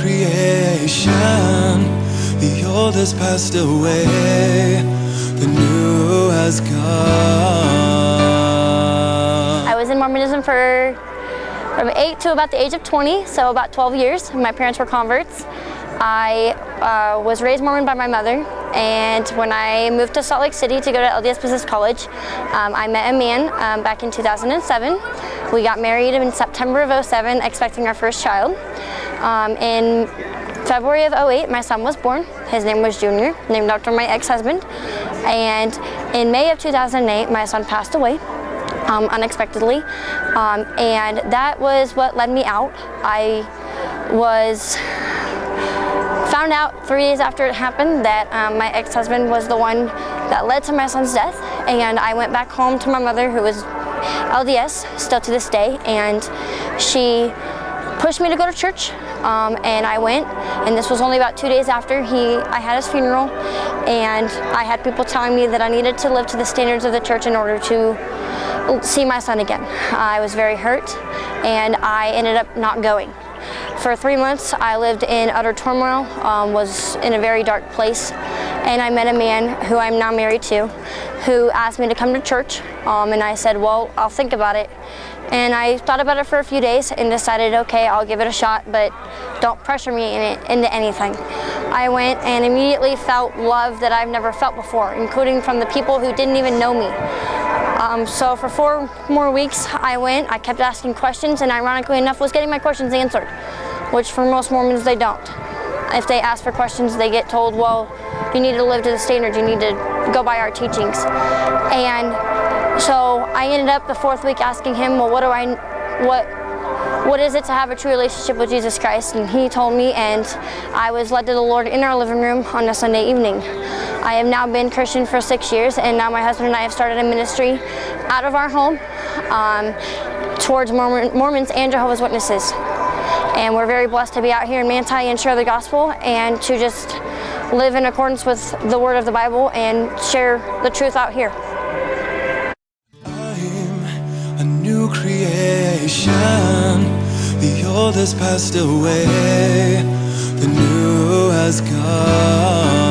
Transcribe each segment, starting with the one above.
creation. The old has passed away, the new has come. I was in Mormonism from 8 to about the age of 20, so about 12 years. My parents were converts. I was raised Mormon by my mother, and when I moved to Salt Lake City to go to LDS Business College, I met a man back in 2007. We got married in September of 2007, expecting our first child. In February of 2008, my son was born. His name was Junior, named after my ex-husband. And in May of 2008, my son passed away. Unexpectedly, and that was what led me out. I found out 3 days after it happened that my ex-husband was the one that led to my son's death, and I went back home to my mother, who was LDS still to this day, and she pushed me to go to church, and I went, and this was only about 2 days after I had his funeral, and I had people telling me that I needed to live to the standards of the church in order to see my son again. I was very hurt, and I ended up not going. For 3 months, I lived in utter turmoil, was in a very dark place, and I met a man who I'm now married to, who asked me to come to church, and I said, well, I'll think about it. And I thought about it for a few days and decided, okay, I'll give it a shot, but don't pressure me into anything. I went and immediately felt love that I've never felt before, including from the people who didn't even know me. So for 4 more weeks, I went, I kept asking questions, and ironically enough was getting my questions answered, which for most Mormons they don't. If they ask for questions, they get told, well, you need to live to the standards, you need to go by our teachings. And so I ended up the 4th week asking him, well, what is it to have a true relationship with Jesus Christ? And he told me, and I was led to the Lord in our living room on a Sunday evening. I have now been Christian for 6 years, and now my husband and I have started a ministry out of our home towards Mormons and Jehovah's Witnesses. And we're very blessed to be out here in Manti and share the gospel and to just live in accordance with the word of the Bible and share the truth out here. I'm a new creation. The old has passed away, the new has come.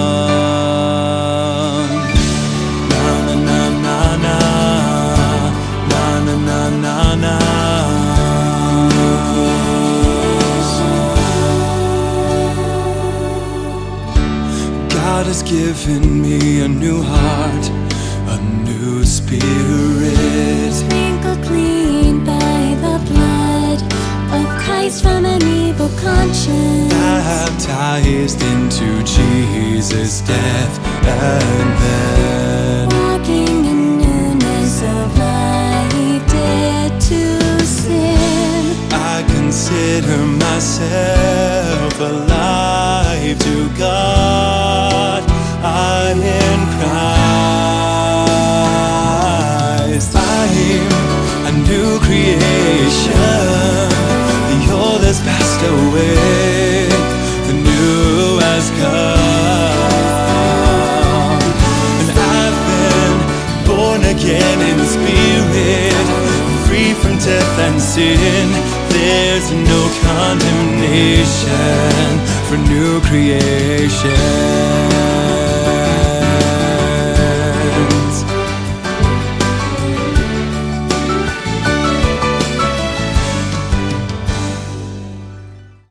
God has given me a new heart, a new spirit, sprinkled clean by the blood of Christ from an evil conscience, baptized into Jesus' death, and then walking in newness of life, dead to sin. I consider myself alive to God. I'm in Christ. I'm a new creation. The old has passed away, the new has come. And I've been born again in spirit, free from death and sin. There's no condemnation for new creation.